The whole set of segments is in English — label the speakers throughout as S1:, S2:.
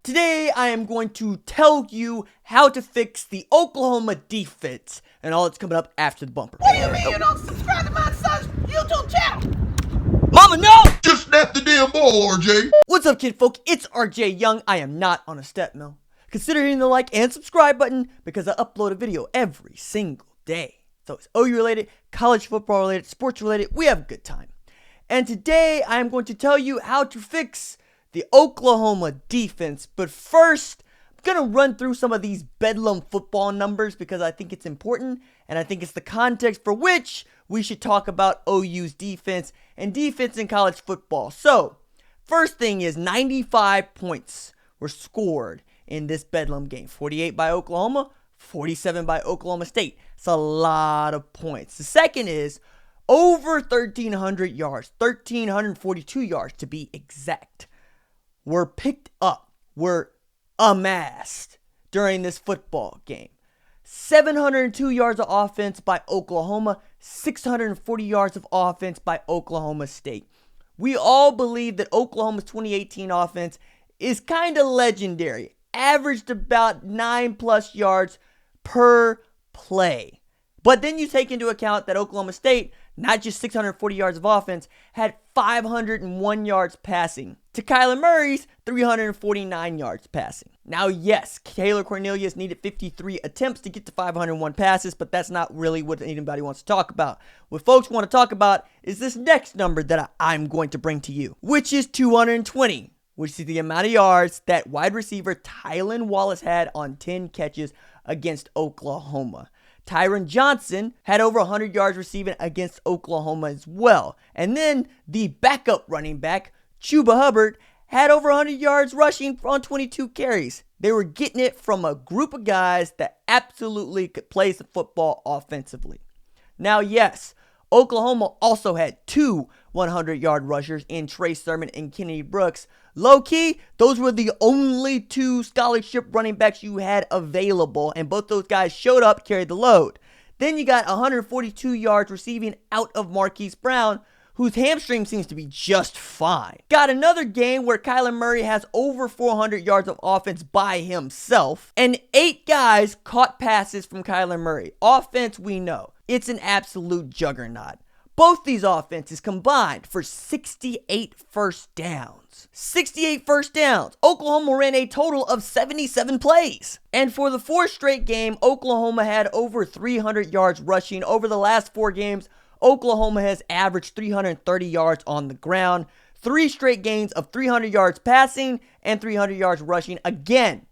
S1: Today, I am going to tell you how to fix the Oklahoma defense, and all that's coming up after the bumper.
S2: What do you mean you don't subscribe to my son's YouTube channel?
S1: Mama, no!
S3: Just snap the damn ball, RJ.
S1: What's up, kid folk? It's RJ Young. I am not on a step mill. Consider hitting the like and subscribe button because I upload a video every single day. So it's OU related, college football related, sports related. We have a good time. And today, I am going to tell you how to fix the Oklahoma defense. But first, I'm going to run through some of these Bedlam football numbers because I think it's important and I think it's the context for which we should talk about OU's defense and defense in college football. So, first thing is 95 points were scored in this Bedlam game. 48 by Oklahoma, 47 by Oklahoma State. It's a lot of points. The second is over 1,300 yards, 1,342 yards to be exact, were picked up, were amassed during this football game. 702 yards of offense by Oklahoma, 640 yards of offense by Oklahoma State. We all believe that Oklahoma's 2018 offense is kind of legendary, averaged about 9+ yards per play. But then you take into account that Oklahoma State, not just 640 yards of offense, had 501 yards passing to Kyler Murray's 349 yards passing. Now, yes, Taylor Cornelius needed 53 attempts to get to 501 passes, but that's not really what anybody wants to talk about. What folks want to talk about is this next number that I'm going to bring to you, which is 220, which is the amount of yards that wide receiver Tylan Wallace had on 10 catches against Oklahoma. Tyron Johnson had over 100 yards receiving against Oklahoma as well. And then the backup running back, Chuba Hubbard, had over 100 yards rushing on 22 carries. They were getting it from a group of guys that absolutely could play the football offensively. Now, yes, Oklahoma also had two 100-yard rushers in Trey Sermon and Kennedy Brooks. Low-key, those were the only two scholarship running backs you had available, and both those guys showed up, carried the load. Then you got 142 yards receiving out of Marquise Brown, whose hamstring seems to be just fine. Got another game where Kyler Murray has over 400 yards of offense by himself, and 8 guys caught passes from Kyler Murray. Offense, we know. It's an absolute juggernaut. Both these offenses combined for 68 first downs. 68 first downs. Oklahoma ran a total of 77 plays. And for the fourth straight game, Oklahoma had over 300 yards rushing. Over the last 4 games, Oklahoma has averaged 330 yards on the ground. 3 straight games of 300 yards passing and 300 yards rushing. Again,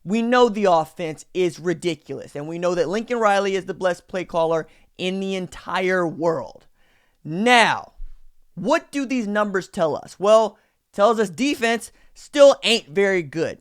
S1: we know the offense is ridiculous. And we know that Lincoln Riley is the best play caller in the entire world. Now, what do these numbers tell us? Well, it tells us defense still ain't very good.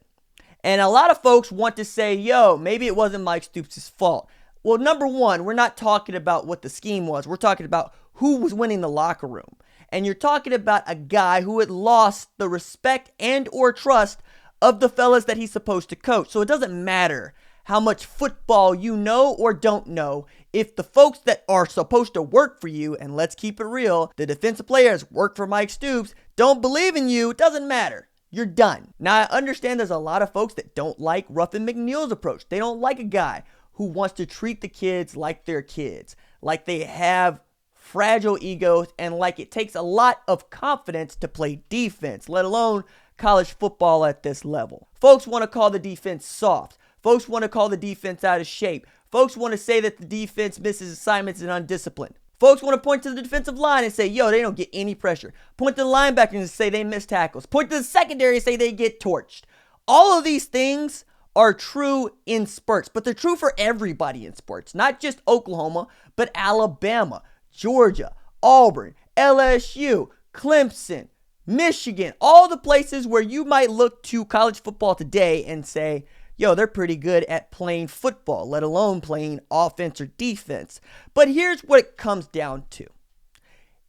S1: And a lot of folks want to say, yo, maybe it wasn't Mike Stoops' fault. Well, number one, we're not talking about what the scheme was. We're talking about who was winning the locker room. And you're talking about a guy who had lost the respect and or trust of the fellas that he's supposed to coach. So it doesn't matter how much football you know or don't know. If the folks that are supposed to work for you, and let's keep it real, the defensive players work for Mike Stoops, don't believe in you, it doesn't matter. You're done. Now, I understand there's a lot of folks that don't like Ruffin McNeil's approach. They don't like a guy who wants to treat the kids like they're kids, like they have fragile egos, and like it takes a lot of confidence to play defense, let alone college football at this level. Folks want to call the defense soft. Folks want to call the defense out of shape. Folks want to say that the defense misses assignments and undisciplined. Folks want to point to the defensive line and say, yo, they don't get any pressure. Point to the linebackers and say they miss tackles. Point to the secondary and say they get torched. All of these things are true in spurts, but they're true for everybody in sports. Not just Oklahoma, but Alabama, Georgia, Auburn, LSU, Clemson, Michigan. All the places where you might look to college football today and say, yo, they're pretty good at playing football, let alone playing offense or defense. But here's what it comes down to.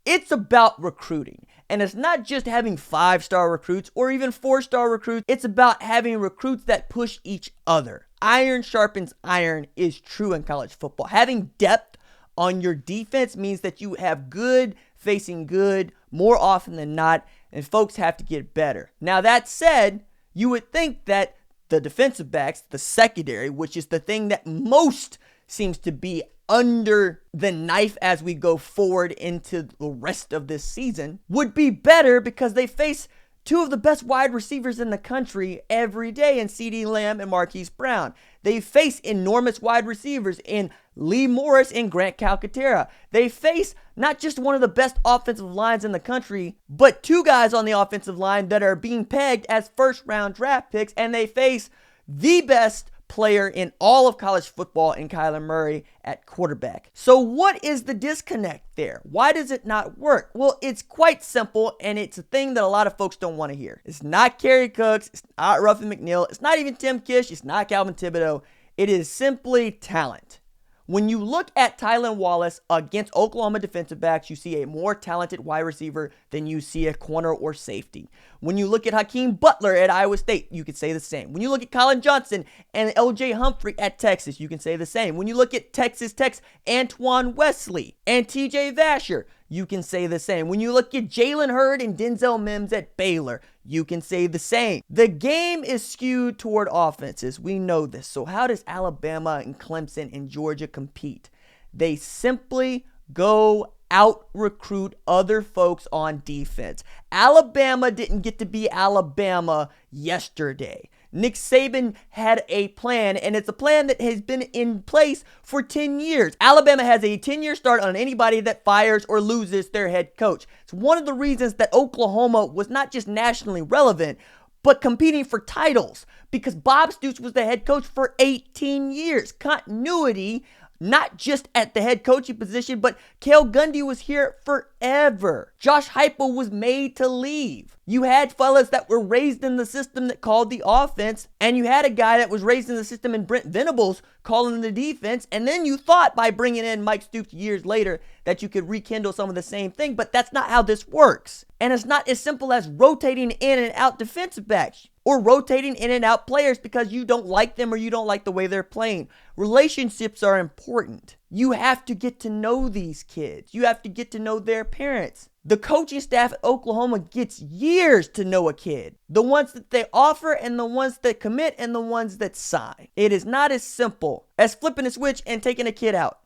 S1: It's about recruiting. And it's not just having 5-star recruits or even 4-star recruits. It's about having recruits that push each other. Iron sharpens iron is true in college football. Having depth on your defense means that you have good facing good more often than not, and folks have to get better. Now, that said, You would think that the defensive backs, the secondary, which is the thing that most seems to be under the knife as we go forward into the rest of this season, would be better because they face two of the best wide receivers in the country every day in CeeDee Lamb and Marquise Brown. They face enormous wide receivers in Lee Morris and Grant Calcaterra. They face not just one of the best offensive lines in the country, but two guys on the offensive line that are being pegged as first-round draft picks, and they face the best player in all of college football in Kyler Murray at quarterback. So what is the disconnect there? Why does it not work? Well, it's quite simple, and it's a thing that a lot of folks don't want to hear. It's not Kerry Cooks, it's not Ruffin McNeil, it's not even Tim Kish, it's not Calvin Thibodeau. It is simply talent. When you look at Tylan Wallace against Oklahoma defensive backs, you see a more talented wide receiver than you see a corner or safety. When you look at Hakeem Butler at Iowa State, you could say the same. When you look at Colin Johnson and LJ Humphrey at Texas, you can say the same. When you look at Texas Tech's Antoine Wesley and TJ Vasher, you can say the same. When you look at Jalen Hurd and Denzel Mims at Baylor, you can say the same. The game is skewed toward offenses. We know this. So how does Alabama and Clemson and Georgia compete? They simply go out recruit other folks on defense. Alabama didn't get to be Alabama yesterday. Nick Saban had a plan, and it's a plan that has been in place for 10 years. Alabama has a 10-year start on anybody that fires or loses their head coach. It's one of the reasons that Oklahoma was not just nationally relevant, but competing for titles, because Bob Stoops was the head coach for 18 years. Continuity, not just at the head coaching position, but Cale Gundy was here forever. Josh Heupel was made to leave. You had fellas that were raised in the system that called the offense, and you had a guy that was raised in the system in Brent Venables calling the defense, and then you thought by bringing in Mike Stoops years later that you could rekindle some of the same thing, but that's not how this works. And it's not as simple as rotating in and out defensive backs or rotating in and out players because you don't like them or you don't like the way they're playing. Relationships are important. You have to get to know these kids. You have to get to know their parents. The coaching staff at Oklahoma gets years to know a kid. The ones that they offer and the ones that commit and the ones that sign. It is not as simple as flipping a switch and taking a kid out.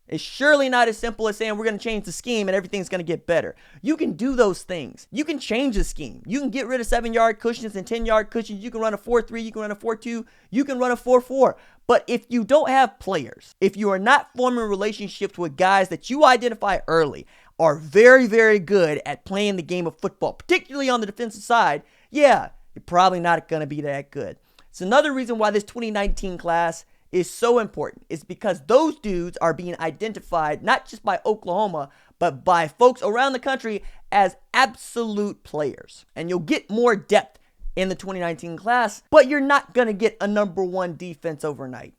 S1: It's surely not as simple as saying we're going to change the scheme and everything's going to get better. You can do those things. You can change the scheme. You can get rid of 7-yard cushions and 10-yard cushions. You can run a 4-3. You can run a 4-2. You can run a 4-4. But if you don't have players, if you are not forming relationships with guys that you identify early are very, very good at playing the game of football, particularly on the defensive side, yeah, you're probably not going to be that good. It's another reason why this 2019 class is so important. It's because those dudes are being identified not just by Oklahoma, but by folks around the country as absolute players. And you'll get more depth in the 2019 class, but you're not going to get a number one defense overnight.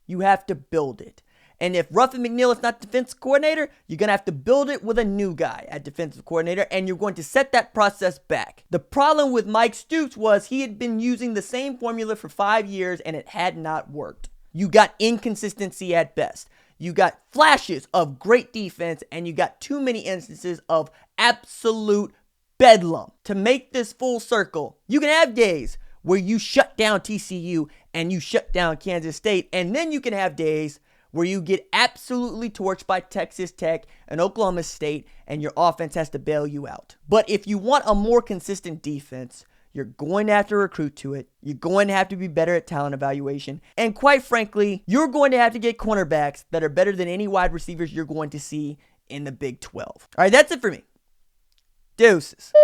S1: You have to build it. And if Ruffin McNeil is not defensive coordinator, you're going to have to build it with a new guy at defensive coordinator, and you're going to set that process back. The problem with Mike Stoops was he had been using the same formula for 5 years, and it had not worked. You got inconsistency at best. You got flashes of great defense, and you got too many instances of absolute bedlam. To make this full circle, you can have days where you shut down TCU and you shut down Kansas State, and then you can have days where you get absolutely torched by Texas Tech and Oklahoma State, and your offense has to bail you out. But if you want a more consistent defense, you're going to have to recruit to it. You're going to have to be better at talent evaluation. And quite frankly, you're going to have to get cornerbacks that are better than any wide receivers you're going to see in the Big 12. All right, that's it for me. Deuces.